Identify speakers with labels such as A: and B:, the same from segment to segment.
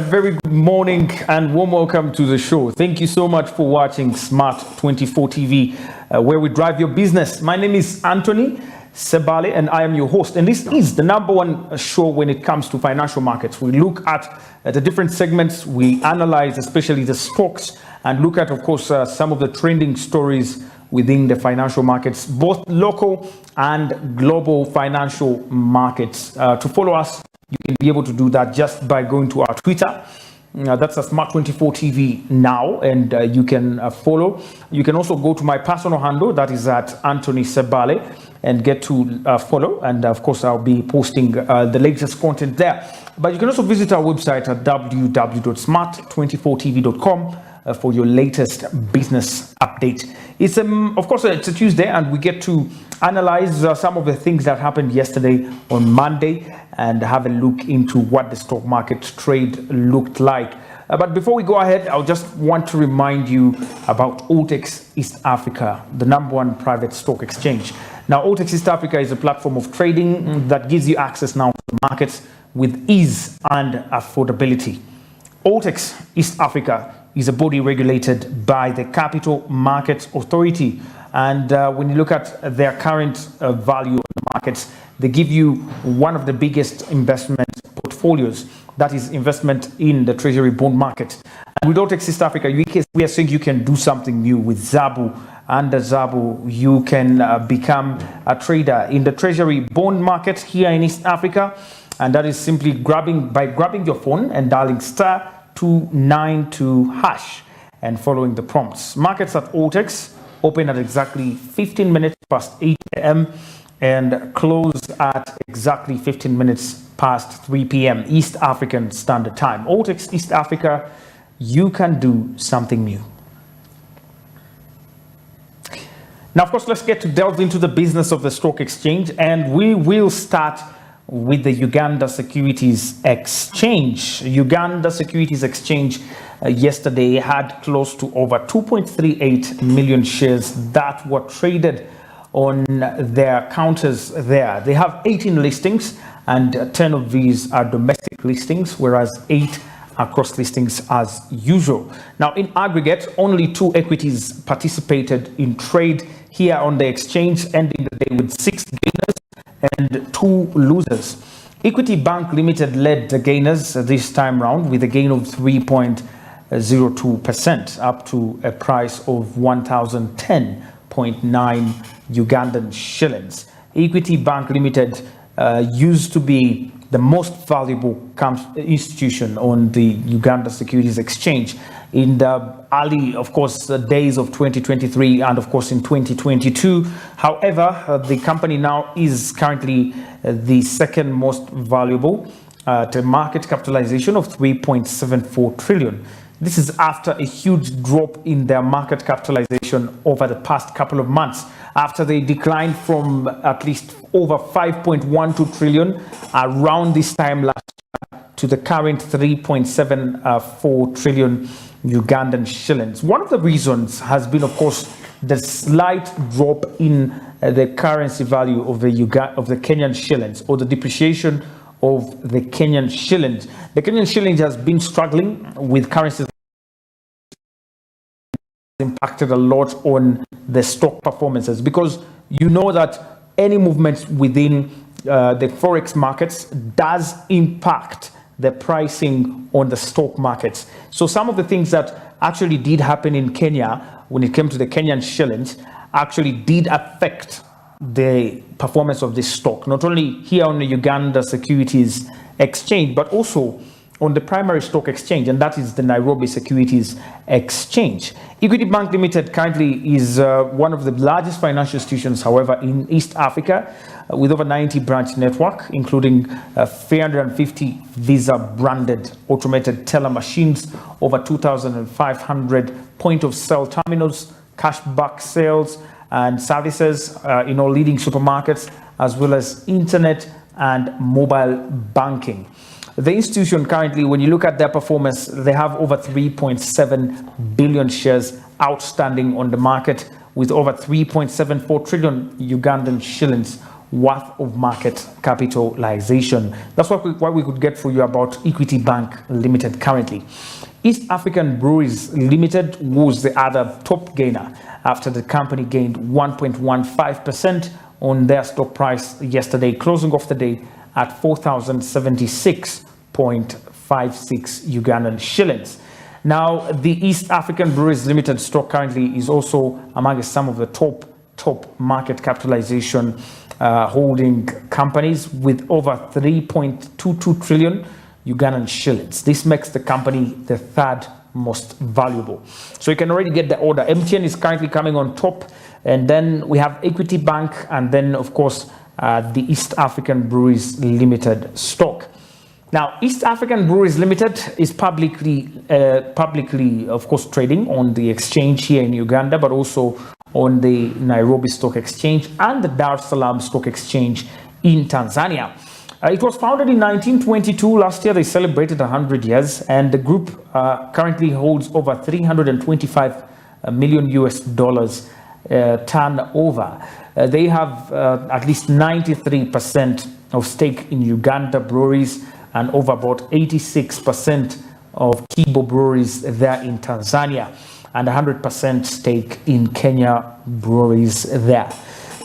A: very good morning and warm welcome to the show. Thank you so much for watching Smart 24 TV, where we drive your business. My name is Anthony Sebale and I am your host. And this is the #1 show when it comes to financial markets. We look at the different segments, we analyze especially the stocks, and look at, of course, some of the trending stories within the financial markets, both local and global financial markets. To follow us, you can be able to do that just by going to our Twitter. That's a Smart 24 TV now, and you can follow. You can also go to my personal handle, that is at Anthony Sebale, and get to follow. And of course, I'll be posting the latest content there. But you can also visit our website at www.smart24tv.com for your latest business update. It's of course it's a Tuesday, and we get to analyze some of the things that happened yesterday on Monday and have a look into what the stock market trade looked like. But before we go ahead, I just want to remind you about Altex East Africa, the #1 private stock exchange. Now, Altex East Africa is a platform of trading that gives you access now to the markets with ease and affordability. Altex East Africa is a body regulated by the Capital Markets Authority. And when you look at their current value on the markets, they give you one of the biggest investment portfolios, that is investment in the treasury bond market. And with Altex East Africa, we are saying you can do something new with Zabu. Under Zabu, you can become a trader in the treasury bond market here in East Africa. And that is simply grabbing your phone and dialing *292# and following the prompts. Markets at Altex open at exactly 15 minutes past 8 a.m. and close at exactly 15 minutes past 3 p.m. East African Standard Time. Altex East Africa, you can do something new. Now, of course, let's get to delve into the business of the stock exchange, and we will start with the Uganda Securities Exchange. Uganda Securities Exchange yesterday had close to over 2.38 million shares that were traded on their counters there. They have 18 listings, and 10 of these are domestic listings, whereas 8 are cross listings as usual. Now, in aggregate, only 2 equities participated in trade here on the exchange, ending the day with 6 gainers and 2 losers. Equity Bank Limited led the gainers this time round with a gain of 3.02%, up to a price of 1,010.9 Ugandan shillings. Equity Bank Limited used to be the most valuable institution on the Uganda Securities Exchange in the early, of course, days of 2023 and, of course, in 2022. However, the company now is currently the second most valuable at a market capitalization of 3.74 trillion. This is after a huge drop in their market capitalization over the past couple of months, after they declined from at least over 5.12 trillion around this time last year to the current 3.74 trillion Ugandan shillings. One of the reasons has been, of course, the slight drop in the currency value of the Kenyan shillings, or the depreciation of the Kenyan shillings. The Kenyan shillings has been struggling with currencies impacted a lot on the stock performances, because you know that any movement within the forex markets does impact the pricing on the stock markets. So some of the things that actually did happen in Kenya when it came to the Kenyan shillings actually did affect the performance of this stock, not only here on the Uganda Securities Exchange, but also on the primary stock exchange, and that is the Nairobi Securities Exchange. Equity Bank Limited currently is one of the largest financial institutions, however, in East Africa, with over 90 branch network, including 350 Visa-branded automated teller machines, over 2,500 point-of-sale terminals, cashback sales and services in all leading supermarkets, as well as internet and mobile banking. The institution currently, when you look at their performance, they have over 3.7 billion shares outstanding on the market, with over 3.74 trillion Ugandan shillings worth of market capitalization. That's what we could get for you about Equity Bank Limited currently. East African Breweries Limited was the other top gainer after the company gained 1.15% on their stock price yesterday, closing off the day at 4,076.56 Ugandan shillings. Now, the East African Breweries Limited stock currently is also among some of the top market capitalization holding companies with over 3.22 trillion Ugandan shillings. This makes the company the third most valuable. So you can already get the order. MTN is currently coming on top, and then we have Equity Bank, and then of course the East African Breweries Limited stock. Now, East African Breweries Limited is publicly, of course, trading on the exchange here in Uganda, but also on the Nairobi Stock Exchange and the Dar es Salaam Stock Exchange in Tanzania. It was founded in 1922. Last year, they celebrated 100 years, and the group currently holds over 325 million US dollars turnover. They have at least 93% of stake in Uganda breweries and over about 86% of Kibo breweries there in Tanzania, and 100% stake in Kenya breweries there.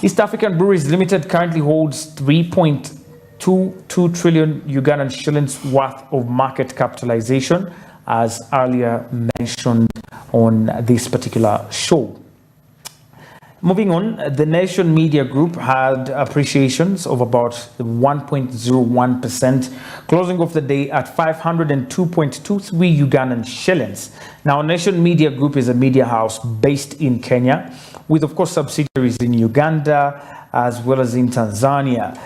A: East African Breweries Limited currently holds 3.22 trillion Ugandan shillings worth of market capitalization, as earlier mentioned on this particular show. Moving on, the Nation Media Group had appreciations of about 1.01%, closing off the day at 502.23 Ugandan shillings. Now, Nation Media Group is a media house based in Kenya, with, of course, subsidiaries in Uganda as well as in Tanzania.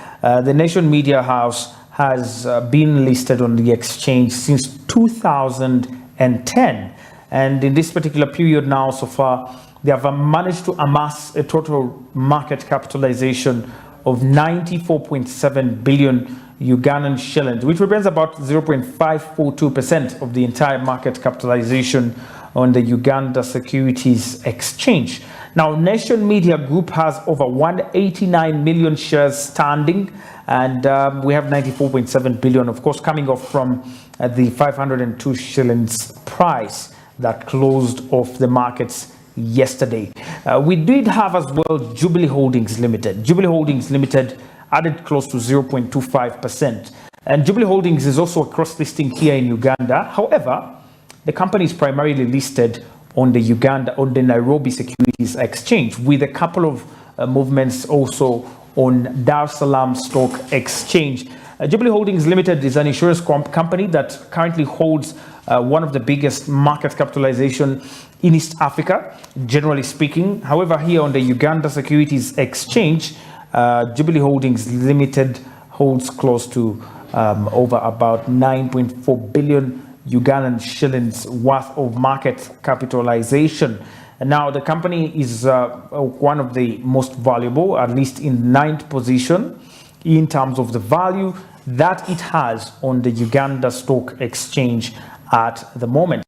A: The Nation Media House has been listed on the exchange since 2010. And in this particular period now, so far, they have managed to amass a total market capitalization of 94.7 billion Ugandan shillings, which represents about 0.542% of the entire market capitalization on the Uganda Securities Exchange. Now, Nation Media Group has over 189 million shares standing, and we have 94.7 billion, of course, coming off from the 502 shillings price that closed off the markets yesterday. We did have as well Jubilee Holdings Limited. Jubilee Holdings Limited added close to 0.25%. And Jubilee Holdings is also a cross-listing here in Uganda. However, the company is primarily listed on the Nairobi Securities Exchange, with a couple of movements also on Dar es Salaam Stock Exchange. Jubilee Holdings Limited is an insurance company that currently holds one of the biggest market capitalization in East Africa, generally speaking. However, here on the Uganda Securities Exchange, Jubilee Holdings Limited holds close to over about 9.4 billion Ugandan shillings worth of market capitalization. And now the company is one of the most valuable, at least in 9th position in terms of the value that it has on the Uganda Stock Exchange at the moment.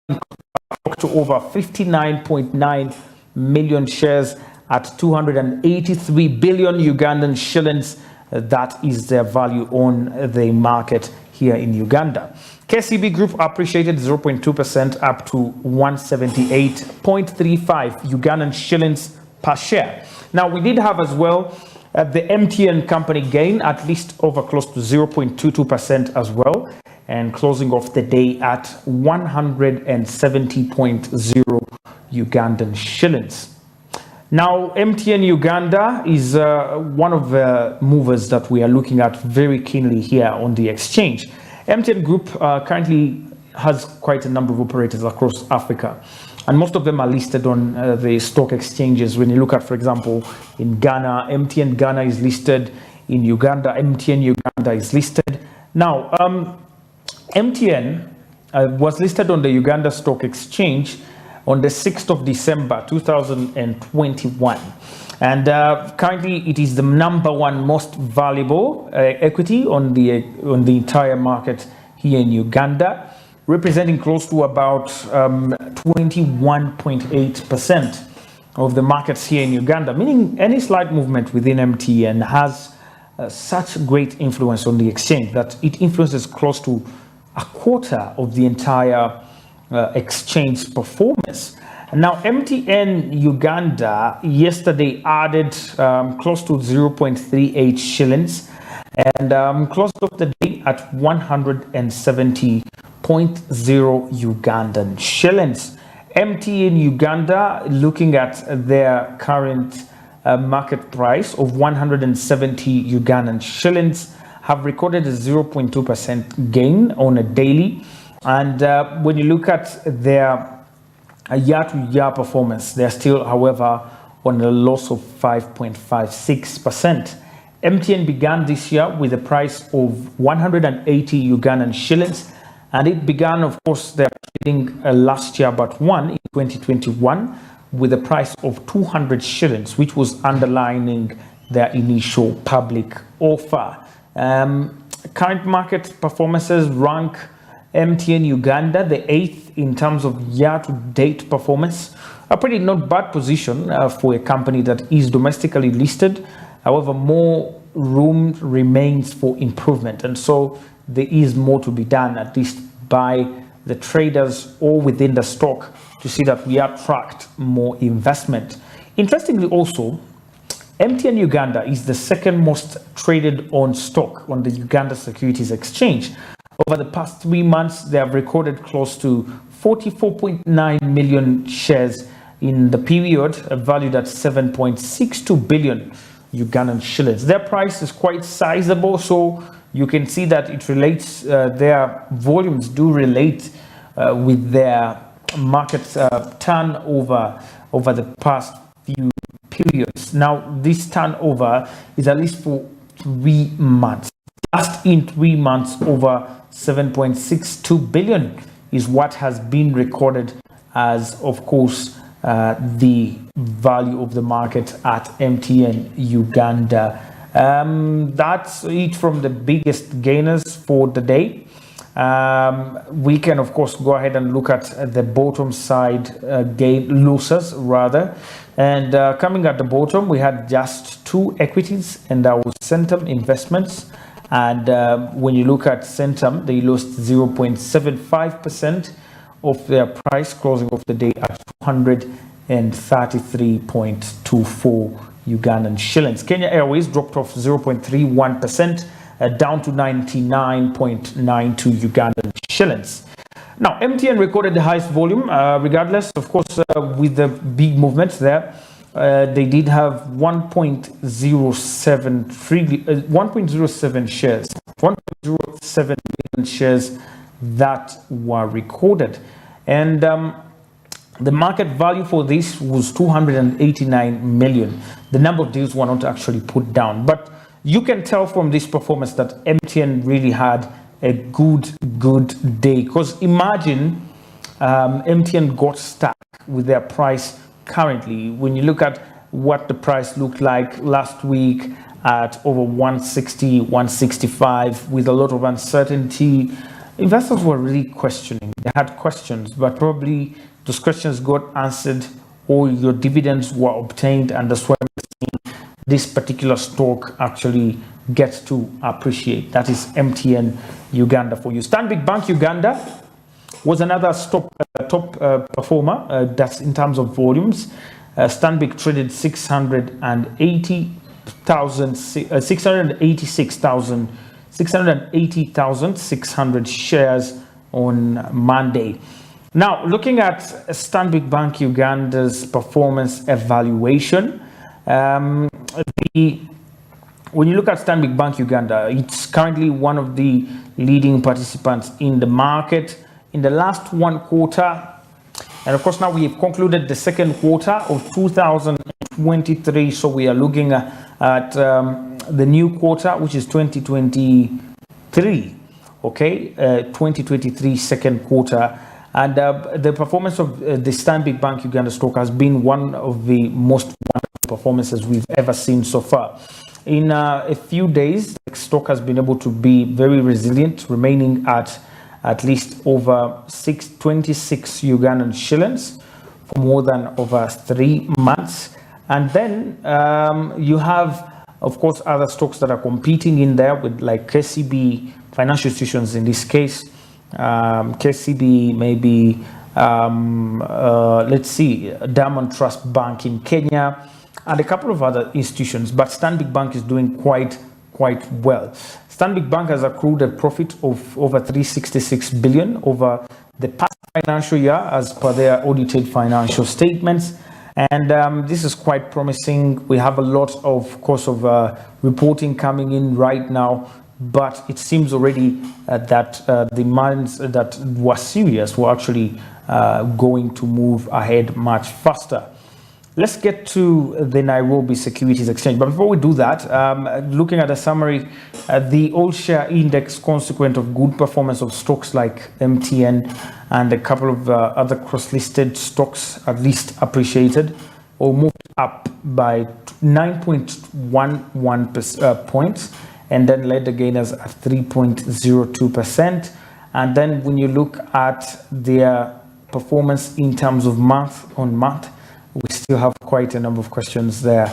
A: To over 59.9 million shares at 283 billion Ugandan shillings. That is their value on the market here in Uganda. KCB Group appreciated 0.2% up to 178.35 Ugandan shillings per share. Now, we did have as well the MTN company gain at least over close to 0.22% as well, and closing off the day at 170.0 Ugandan shillings. Now, MTN Uganda is one of the movers that we are looking at very keenly here on the exchange. MTN Group currently has quite a number of operators across Africa, and most of them are listed on the stock exchanges. When you look at, for example, in Ghana, MTN Ghana is listed. In Uganda, MTN Uganda is listed. Now, MTN was listed on the Uganda Stock Exchange on the 6th of December 2021, and currently it is the #1 most valuable equity on the entire market here in Uganda, representing close to about 21.8% of the markets here in Uganda, meaning any slight movement within MTN has such great influence on the exchange that it influences close to a quarter of the entire exchange performance. Now, MTN Uganda yesterday added close to 0.38 shillings and closed off the day at 170.0 Ugandan shillings. MTN Uganda, looking at their current market price of 170 Ugandan shillings, have recorded a 0.2% gain on a daily. And when you look at their year-to-year performance, they're still, however, on a loss of 5.56%. MTN began this year with a price of 180 Ugandan shillings, and it began, of course, their trading last year, but one in 2021, with a price of 200 shillings, which was underlining their initial public offer. Current market performances rank MTN Uganda the 8th in terms of year-to-date performance. A pretty not bad position for a company that is domestically listed. However, more room remains for improvement, and so there is more to be done, at least by the traders or within the stock, to see that we attract more investment. Interestingly also, MTN Uganda is the second most traded on stock on the Uganda Securities Exchange. Over the past 3 months, they have recorded close to 44.9 million shares in the period, valued at 7.62 billion Ugandan shillings. Their price is quite sizable, so you can see that it relates, their volumes do relate with their market turnover over the past few periods. Now, this turnover is at least for 3 months. Just in 3 months, over 7.62 billion is what has been recorded as, of course, the value of the market at MTN Uganda. That's it from the biggest gainers for the day. We can, of course, go ahead and look at the bottom side losers rather. And coming at the bottom, we had just 2 equities, and that was Centum Investments. And when you look at Centum, they lost 0.75% of their price, closing off the day at 233.24 Ugandan shillings. Kenya Airways dropped off 0.31%, down to 99.92 Ugandan shillings. Now, MTN recorded the highest volume, regardless, of course, with the big movements there. They did have 1.07 shares, 1.07 million shares that were recorded. And the market value for this was 289 million. The number of deals were not actually put down, but you can tell from this performance that MTN really had a good day. Because imagine MTN got stuck with their price currently. When you look at what the price looked like last week at over 160, 165, with a lot of uncertainty, investors were really questioning. They had questions, but probably those questions got answered, or your dividends were obtained, and that's why this particular stock actually gets to appreciate. That is MTN Uganda for you. Stanbic Bank Uganda was another top performer. That's in terms of volumes. Stanbic traded 680,600 shares on Monday. Now, looking at Stanbic Bank Uganda's performance evaluation, when you look at Stanbic Bank Uganda, it's currently one of the leading participants in the market. In the last 1 quarter, and of course now we have concluded the second quarter of 2023, so we are looking at the new quarter, which is 2023, okay, 2023 second quarter. And the performance of the Stanbic Bank Uganda stock has been one of the most wonderful performances we've ever seen so far. In a few days, the stock has been able to be very resilient, remaining at least over 26 Ugandan shillings, for more than over 3 months. And then you have, of course, other stocks that are competing in there with like KCB, financial institutions in this case, KCB, maybe, let's see, Diamond Trust Bank in Kenya, and a couple of other institutions, but Stanbic Bank is doing quite well. Stanbic Bank has accrued a profit of over 366 billion over the past financial year as per their audited financial statements. And this is quite promising. We have a lot of course of reporting coming in right now, but it seems already that the minds that were serious were actually going to move ahead much faster. Let's get to the Nairobi Securities Exchange. But before we do that, looking at the summary, the all-share index, consequent of good performance of stocks like MTN and a couple of other cross-listed stocks, at least appreciated or moved up by 9.11 points, and then led the gainers at 3.02%. And then when you look at their performance in terms of month on month, we still have quite a number of questions there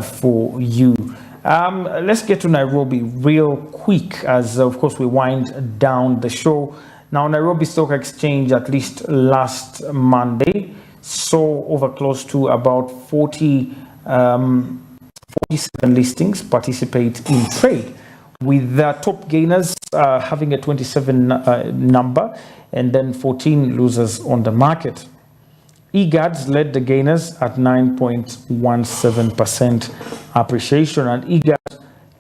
A: for you. Let's get to Nairobi real quick as, of course, we wind down the show. Now, Nairobi Stock Exchange, at least last Monday, saw over close to about 47 listings participate in trade, with the top gainers having a 27 number and then 14 losers on the market. EGADS led the gainers at 9.17% appreciation, and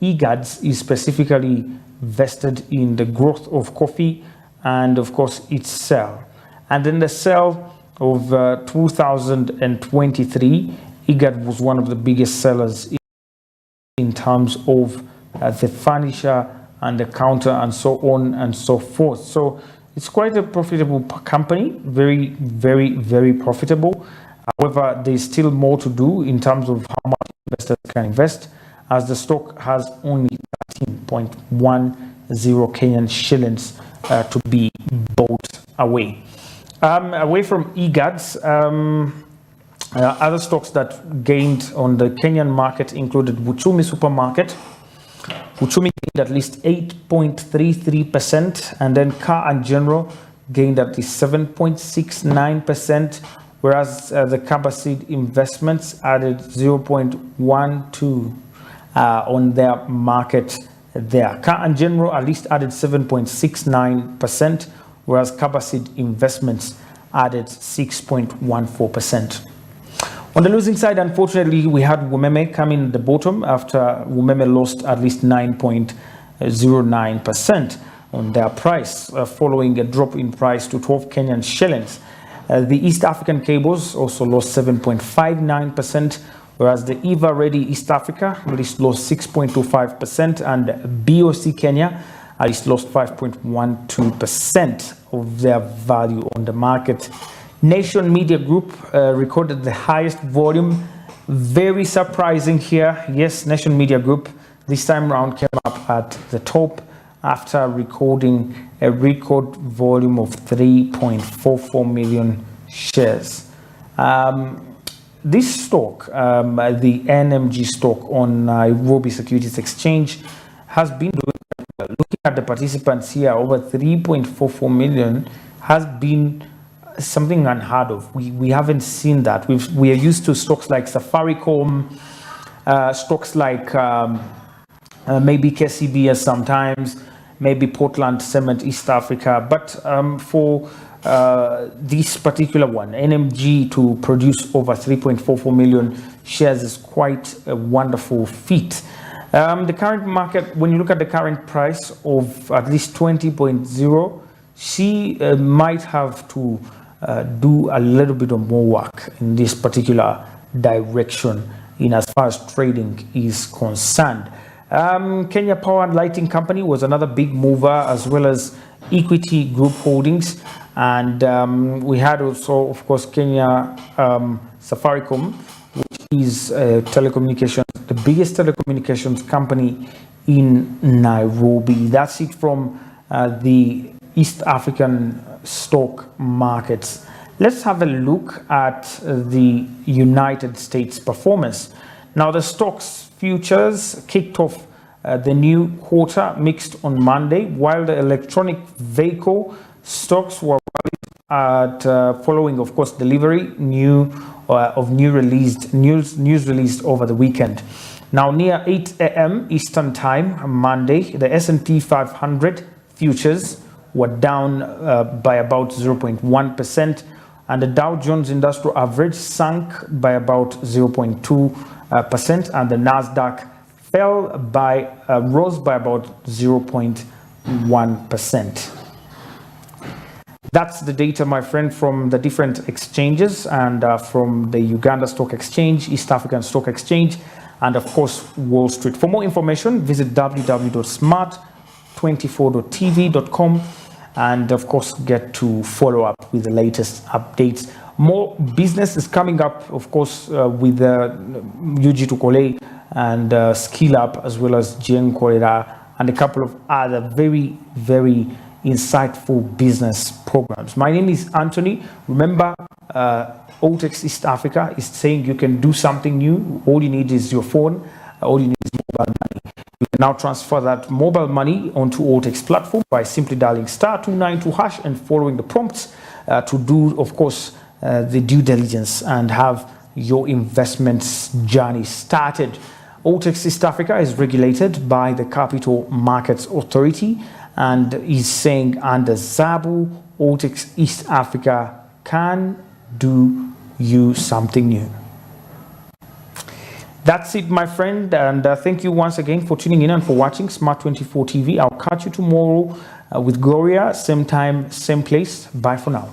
A: EGADS is specifically vested in the growth of coffee and, of course, its sale. And in the sale of 2023, EGAD was one of the biggest sellers in terms of the furniture and the counter and so on and so forth. So it's quite a profitable company, very, very, very profitable. However, there's still more to do in terms of how much investors can invest, as the stock has only 13.10 Kenyan shillings to be bought away. Away from EGADS, other stocks that gained on the Kenyan market included Uchumi Supermarket. Uchumi gained at least 8.33%, and then Car and General gained at least 7.69%, whereas the Kabaseed Investments added 0.12 on their market there. Car and General at least added 7.69%, whereas Kabaseed Investments added 6.14%. On the losing side, unfortunately, we had Wumeme come in at the bottom after Wumeme lost at least 9.09% on their price, following a drop in price to 12 Kenyan shillings. The East African cables also lost 7.59%, whereas the Eva Ready East Africa at least lost 6.25%, and BOC Kenya at least lost 5.12% of their value on the market. Nation Media Group recorded the highest volume. Very surprising here. Yes, Nation Media Group this time around came up at the top after recording a record volume of 3.44 million shares. This stock, the NMG stock on Nairobi Securities Exchange, has been doing well. Looking at the participants here, over 3.44 million has been something unheard of. We haven't seen that. We are used to stocks like Safaricom, stocks like maybe KCB sometimes, maybe Portland Cement East Africa, but for this particular one, NMG, to produce over 3.44 million shares is quite a wonderful feat. The current market, when you look at the current price of at least 20.0, she might have to do a little bit of more work in this particular direction in as far as trading is concerned. Kenya Power and Lighting Company was another big mover, as well as Equity Group Holdings. And we had also, of course, Kenya Safaricom, which is telecommunications, the biggest telecommunications company in Nairobi. That's it from the East African stock markets. Let's have a look at the United States performance. Now, the stocks futures kicked off the new quarter mixed on Monday, while the electronic vehicle stocks were at following, of course, delivery of news released over the weekend. Now, near 8 a.m. Eastern Time, Monday, the S&P 500 futures were down by about 0.1%, and the Dow Jones Industrial Average sank by about 0.2%, and the Nasdaq rose by about 0.1%. That's the data, my friend, from the different exchanges, and from the Uganda Stock Exchange, East African Stock Exchange, and of course Wall Street. For more information, visit www.smart24tv.com, and of course get to follow up with the latest updates. More business is coming up, of course, with UG Tukole and Skill Up, as well as Jen Korera, and a couple of other very, very insightful business programs. My name is Anthony. Remember, Altex East Africa is saying you can do something new. All you need is your phone. All you need is mobile money. You can now transfer that mobile money onto Altex platform by simply dialing *292# and following the prompts to do, of course, the due diligence and have your investments journey started. Altex East Africa is regulated by the Capital Markets Authority and is saying under ZABU, Altex East Africa can do you something new. That's it, my friend, and thank you once again for tuning in and for watching Smart 24 TV. I'll catch you tomorrow with Gloria, same time, same place. Bye for now.